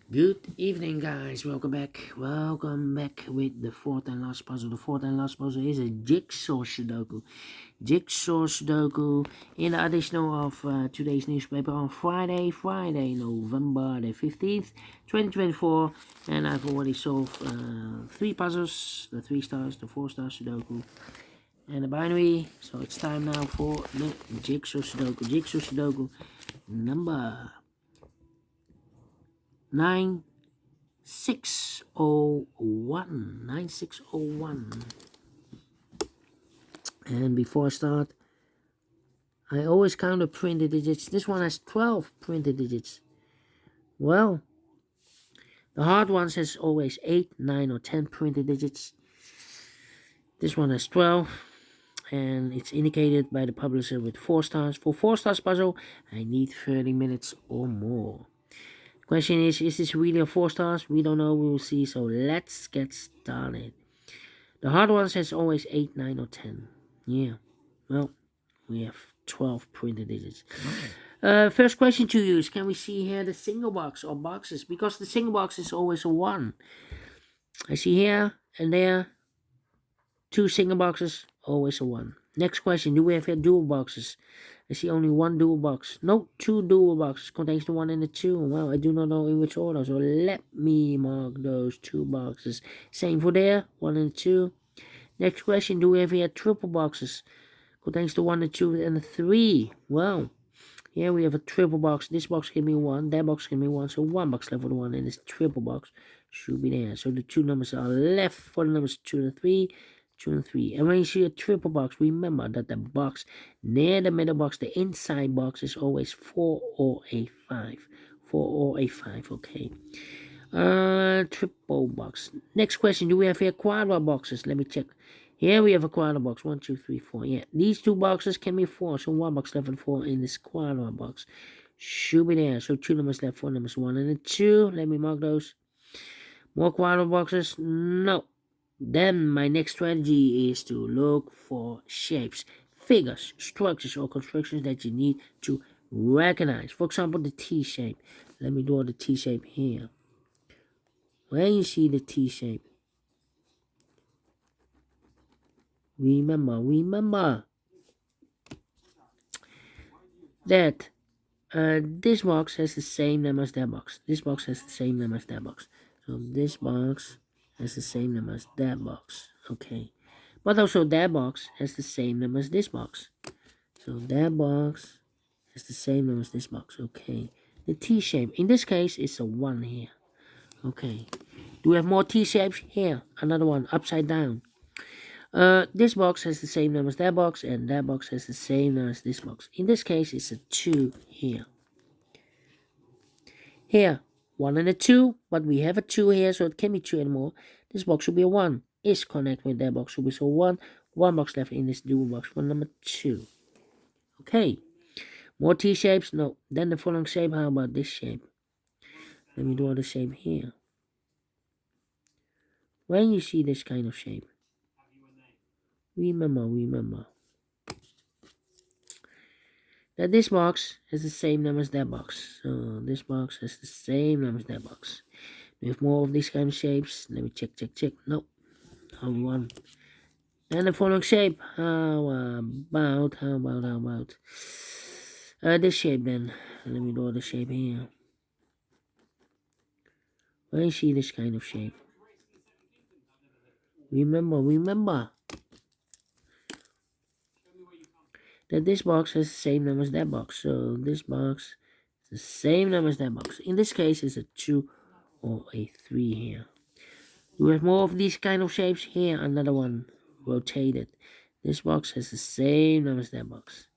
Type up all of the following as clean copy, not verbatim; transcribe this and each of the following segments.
Good evening, guys. Welcome back. Welcome back with the fourth and last puzzle. The fourth and last puzzle is a jigsaw Sudoku. Jigsaw Sudoku in the additional of today's newspaper on Friday, November the 15th, 2024. And I've already solved three puzzles, the 3 stars, the 4-star Sudoku, and the binary. So it's time now for the Jigsaw Sudoku. Jigsaw Sudoku number 9601. And before I start, I always count the printed digits. This one has 12 printed digits. Well, the hard ones has always 8, 9 or 10 printed digits. This one has 12, and it's indicated by the publisher with 4 stars. For 4 stars puzzle, I need 30 minutes or more. Question is this really a 4 stars? We don't know, we will see, so let's get started. The hard ones has always 8, 9 or 10. Yeah, well, we have 12 printed digits. First question to you is, can we see here the single box or boxes? Because the single box is always a 1. I see here and there 2 single boxes, always a 1. Next question, do we have here dual boxes? I see only 1 dual box. No, 2 dual boxes. Contains the 1 and the 2. Well, I do not know in which order, so let me mark those 2 boxes. Same for there, 1 and 2. Next question, do we have here triple boxes? Contains the 1, the 2, and the 3. Well, here we have a triple box. This box can be 1, that box can be 1, so 1 box left for the 1, and this triple box should be there. So the 2 numbers are left for the numbers 2 and 3, 2 and 3. And when you see a triple box, remember that the box near the middle box, the inside box, is always 4 or a 5. 4 or a 5, okay. Triple box. Next question, do we have here quadra boxes? Let me check. Here we have a quadra box. 1, 2, 3, 4. Yeah, these 2 boxes can be 4. So 1 box left and 4 in this quadra box. Should be there. So 2 numbers left, 4 numbers, 1 and a 2. Let me mark those. More quadra boxes? No. Then my next strategy is to look for shapes, figures, structures, or constructions that you need to recognize. For example, the T shape. Let me draw the T shape here. When you see the T shape, remember that this box has the same number as that box. This box has the same number as that box. So this box has the same number as that box. Okay. But also that box has the same number as this box. So that box has the same number as this box. Okay. The T shape, in this case, is a 1 here. Okay. Do we have more T shapes? Here, another one, upside down. This box has the same number as that box, and that box has the same number as this box. In this case, it's a 2 here. Here, 1 and a 2, but we have a 2 here, so it can be 2 anymore. This box should be a 1. Is connected with that box, should be so 1. 1 box left in this dual box for number 2. Okay. More T shapes? No. Then the following shape, how about this shape? Let me draw the shape here. When you see this kind of shape, remember that this box has the same number as that box. So this box has the same number as that box. We have more of these kind of shapes. Let me check. No. Only one. And the following shape. How about this shape then? Let me draw the shape here. When you see this kind of shape, remember that this box has the same number as that box. So this box is the same number as that box. In this case, it's a 2 or a 3 here. We have more of these kind of shapes here. Another one rotated. This box has the same number as that box.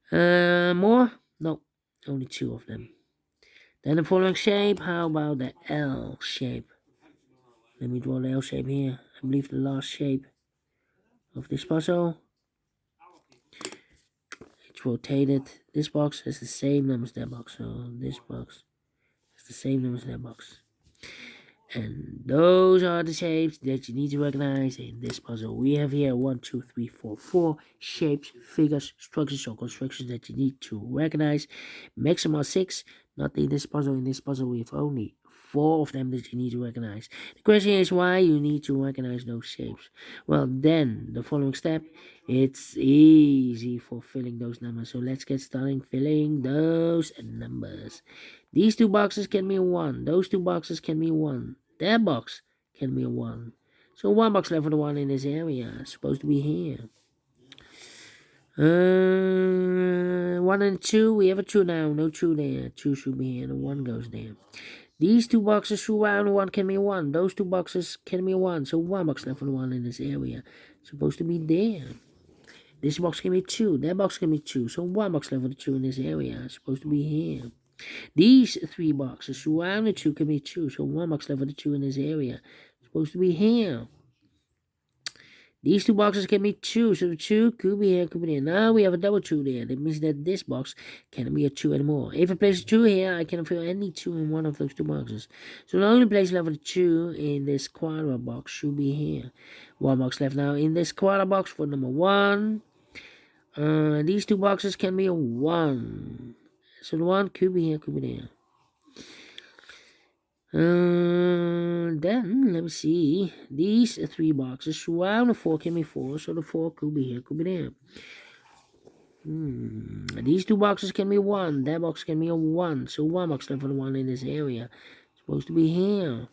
More? No, only 2 of them. Then the following shape. How about the L shape? Let me draw the L shape here. I believe the last shape of this puzzle. It's rotated. This box has the same number as that box. So this box has the same number as that box. And those are the shapes that you need to recognize in this puzzle. We have here 1, 2, 3, 4, 4 shapes, figures, structures, or constructions that you need to recognize. Maximum 6. Not in this puzzle. In this puzzle, we have only 4 of them that you need to recognize. The question is why you need to recognize those shapes. Well, then, the following step, it's easy for filling those numbers. So let's get started filling those numbers. These 2 boxes can be 1. Those 2 boxes can be 1. That box can be a 1. So 1 box left for the 1 in this area. It's supposed to be here. 1 and 2, we have a 2 now, no 2 there, 2 should be here, and 1 goes there. These 2 boxes surround 1 can be 1, those 2 boxes can be 1, so 1 box left for the 1 in this area, it's supposed to be there. This box can be 2, that box can be 2, so 1 box left for the 2 in this area, it's supposed to be here. These 3 boxes surround the 2 can be 2, so 1 box left for the 2 in this area, it's supposed to be here. These 2 boxes can be 2, so the 2 could be here, could be there. Now we have a double 2 there. That means that this box cannot be a 2 anymore. If I place a 2 here, I can fill any 2 in one of those 2 boxes. So the only place left for the 2 in this quarter box should be here. 1 box left now in this quarter box for number 1. These 2 boxes can be a 1. So the 1 could be here, could be there. Then let me see. These 3 boxes surround the 4 can be 4, so the 4 could be here, could be there. These 2 boxes can be 1. That box can be a 1, so 1 box left for the 1 in this area. It's supposed to be here.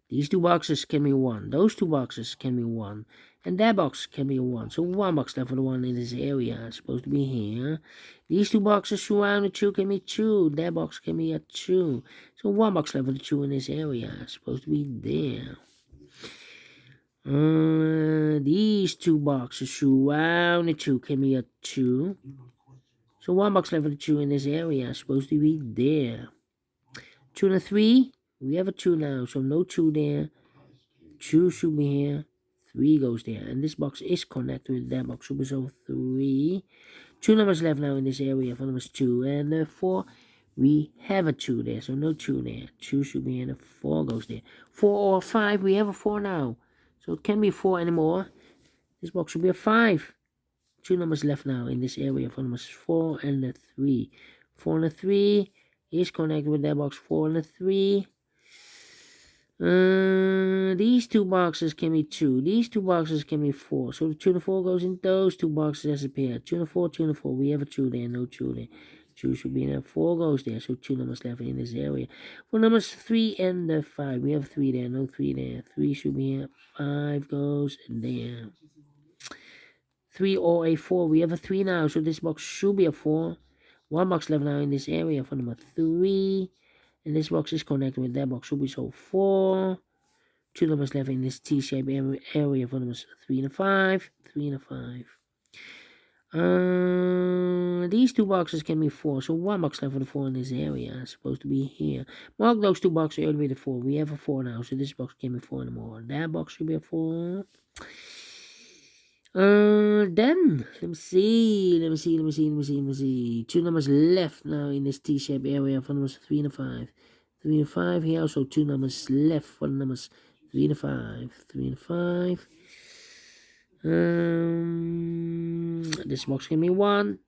These 2 boxes can be 1. Those 2 boxes can be 1. And that box can be a 1. So 1 box left for the 1 in this area. It's supposed to be here. These 2 boxes surround the 2 can be 2. That box can be a 2. So 1 box left for the 2 in this area. It's supposed to be there. These 2 boxes surround the 2 can be a 2. So 1 box left for the 2 in this area. It's supposed to be there. 2 and a 3. We have a 2 now, so no 2 there. 2 should be here. 3 goes there. And this box is connected with that box. So 3. 2 numbers left now in this area for numbers 2 and 4. We have a 2 there, so no 2 there. 2 should be here and 4 goes there. 4 or 5, we have a 4 now. So it can't be 4 anymore. This box should be a 5. 2 numbers left now in this area for numbers 4 and 3. 4 and 3 is connected with that box 4 and 3. These 2 boxes can be 2. These 2 boxes can be 4. So the 2 and 4 goes in those 2 boxes as a pair. 2 and 4, 2 and 4. We have a 2 there, no 2 there. 2 should be in there. 4 goes there. So 2 numbers left in this area. For numbers 3 and 5, we have 3 there, no 3 there. 3 should be here. 5 goes there. 3 or a 4. We have a 3 now. So this box should be a 4. 1 box left now in this area for number 3. And this box is connected with that box, should be so 4. 2 numbers left in this T-shaped area for numbers 3 and 5. 3 and 5. These 2 boxes can be 4, so 1 box left for the 4 in this area. It's supposed to be here. Mark those 2 boxes early with the 4. We have a 4 now, so this box can be 4 anymore. That box should be a 4. Then let me see. 2 numbers left now in this T-shaped area for numbers 3 and 5. 3 and 5 here, also 2 numbers left for the numbers 3 and 5. 3 and 5. This box can be 1.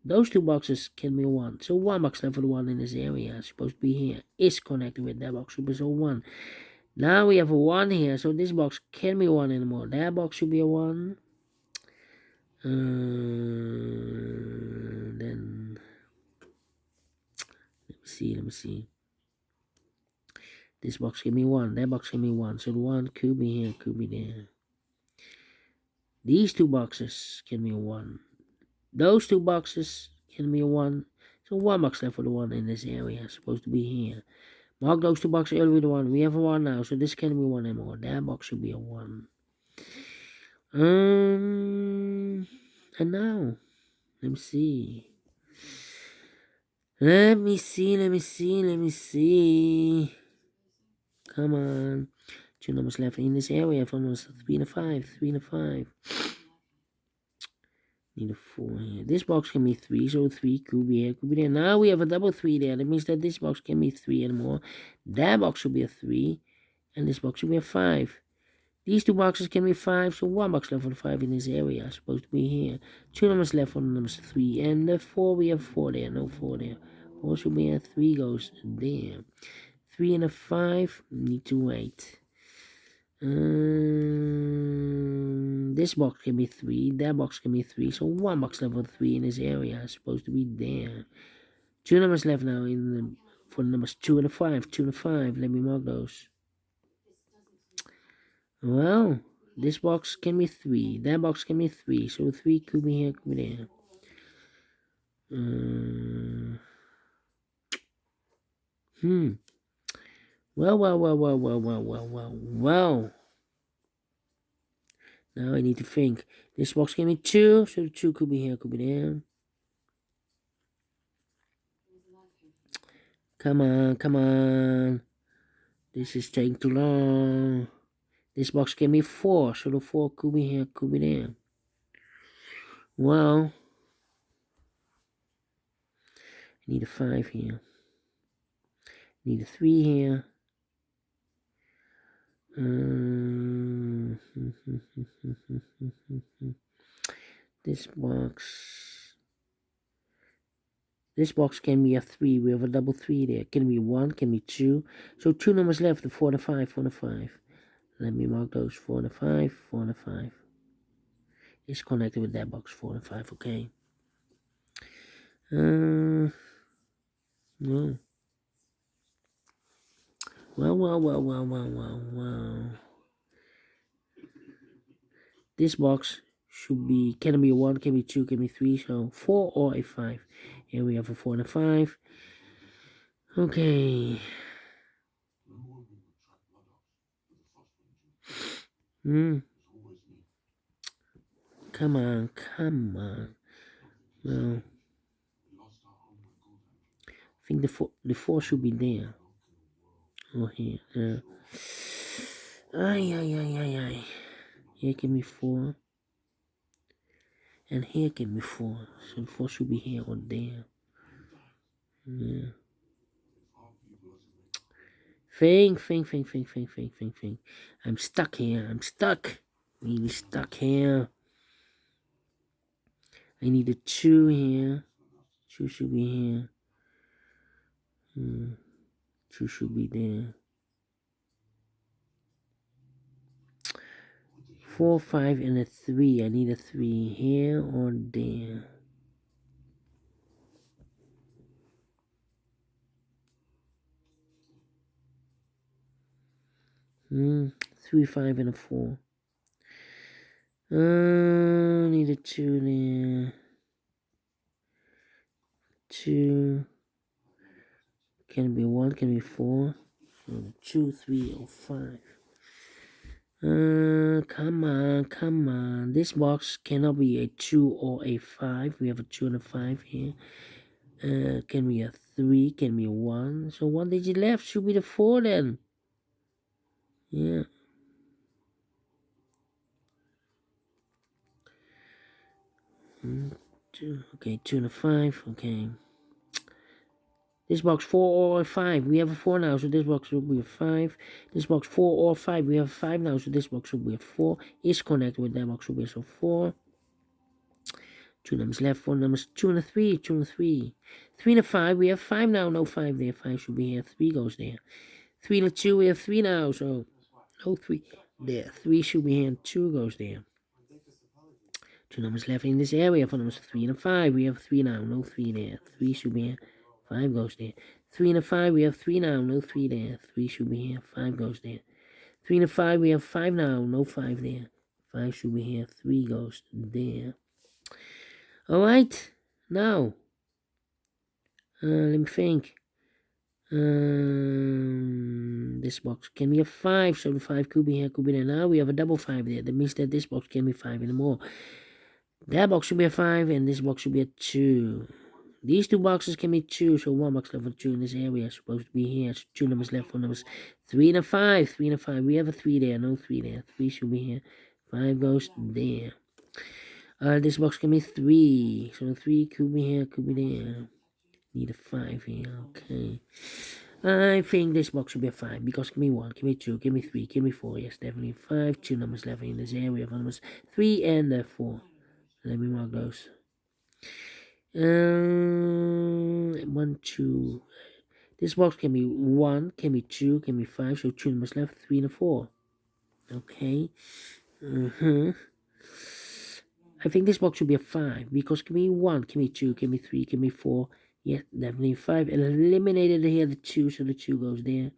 Those 2 boxes can be 1. So 1 box left for the 1 in this area. It's supposed to be here. Is connected with that box. Should be so 1. Now we have a 1 here. So this box can be 1 anymore. That box should be a 1. Then let me see. This box can be 1. That box can be 1. So the 1 could be here, could be there. These 2 boxes can be 1. Those 2 boxes can be 1. So 1 box left for the 1 in this area. It's supposed to be here. Mark those 2 boxes early with the 1. We have a 1 now, so this can't be 1 anymore. That box should be a 1. And now, let me see. Come on. 2 numbers left in this area for numbers 3 and 5. 3 and 5. Need a 4 here. This box can be 3, so 3 could be here, could be there. Now we have a double 3 there. That means that this box can be 3 anymore. That box should be a 3. And this box should be a 5. These two boxes can be 5, so 1 box left for the 5 in this area. Supposed to be here. 2 numbers left for the numbers 3. And the 4, we have 4 there. No 4 there. 4 should be here. 3 goes there. 3 and a 5. Need to wait. This box can be 3. That box can be 3. So 1 box left for 3 in this area. Supposed to be there. 2 numbers left now in the, for the numbers 2 and a 5. 2 and a 5. Let me mark those. Well, this box can be 3. That box can be 3. So 3 could be here, could be there. Well. Now I need to think. This box can be 2. So the 2 could be here, could be there. Come on. This is taking too long. This box can be 4. So the 4 could be here, could be there. Well, I need a 5 here. Need a 3 here. This box can be a 3. We have a double 3 there. Can be 1, can be 2. So 2 numbers left, the 4 and the 5, 4 and the 5. Let me mark those 4 and the 5, 4 and the 5. It's connected with that box, 4 and 5, okay. No. Well. This box should be, can it be 1, can be 2, can be 3, so 4 or a 5. Here we have a 4 and a 5. Okay. Come on. Well, I think the 4 should be there. Oh, here. Ay. Here can be 4. And here can be 4. So the 4 should be here or there. Yeah. Think. I'm stuck here. Really stuck here. I need a 2 here. 2 should be here. 2 should be there. 4, 5, and a 3. I need a 3 here or there. Three, 5, and a 4. Need a 2 there. 2. Can be 1, can be 4. So 2, 3, or 5. Come on. This box cannot be a 2 or a 5. We have a 2 and a 5 here. Can be a 3, can be a 1. So 1 digit left should be the 4 then. Yeah. 2. Okay, 2 and a 5. Okay. This box 4 or 5. We have a 4 now, so this box will be a 5. This box 4 or 5. We have a 5 now, so this box will be a 4. Is connected with that box will be so 4. 2 numbers left, 4 numbers, 2 and a 3, 2 and a 3. 3 and a 5, we have 5 now, no 5 there, 5 should be here, 3 goes there. 3 and a 2, we have 3 now, so no 3 there, 3 should be here, and 2 goes there. 2 numbers left in this area, for numbers 3 and a 5, we have 3 now, no 3 there, 3 should be here, 5 goes there. 3 and a 5, we have 3 now, no 3 there, 3 should be here, 5 goes there. 3 and a 5, we have 5 now, no 5 there, 5 should be here, 3 goes there. Alright, now, let me think. This box can be a 5, so the 5 could be here, could be there. Now we have a double 5 there. That means that this box can be 5 anymore. That box should be a 5, and this box should be a 2. These two boxes can be 2, so 1 box left for 2 in this area is supposed to be here. So 2 numbers left for numbers 3 and a 5. 3 and a 5. We have a 3 there, no 3 there. 3 should be here. 5 goes there. This box can be 3. So the 3 could be here, could be there. Need a 5 here, okay. I think this box should be a 5 because give me 1, give me 2, give me 3, give me 4. Yes, definitely 5. 2 numbers left in this area of numbers 3 and 4. Let me mark those. 1, 2. This box can be 1, can be 2, can be 5. So 2 numbers left, 3 and 4. Okay. I think this box should be a 5 because give me 1, give me 2, give me 3, give me 4. Yeah, definitely 5. Eliminated here the 2, so the 2 goes there.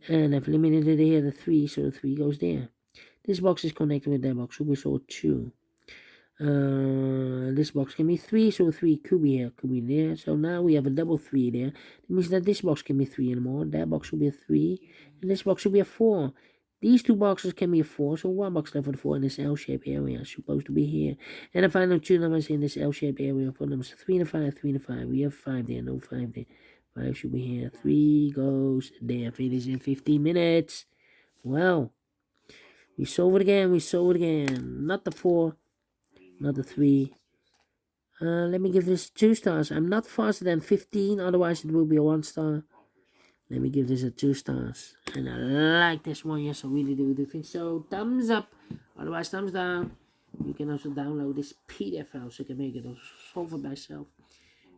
And I've eliminated here the 3, so the 3 goes there. This box is connected with that box, so we saw 2. This box can be 3, so 3 could be here, could be there. So now we have a double 3 there. That means that this box can be 3 anymore. That box will be a 3, and this box should be a 4. These two boxes can be a 4, so one box left for the 4 in this L-shaped area is supposed to be here. And the final 2 numbers in this L-shaped area for numbers 3 and 5, 3 and 5. We have 5 there, no 5 there. 5 should be here. 3 goes there. Finish in 15 minutes. Well, we solve it again. We solve it again. Not the 4, not the 3. Let me give this 2 stars. I'm not faster than 15, otherwise it will be a 1 star. Let me give this a 2 stars. And I like this one, yes, I really do think so. Thumbs up, otherwise thumbs down. You can also download this PDF file so you can make it or solve it by yourself.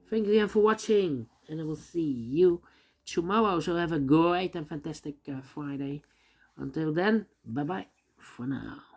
Thank you again for watching, and I will see you tomorrow. So have a great and fantastic Friday. Until then, bye bye for now.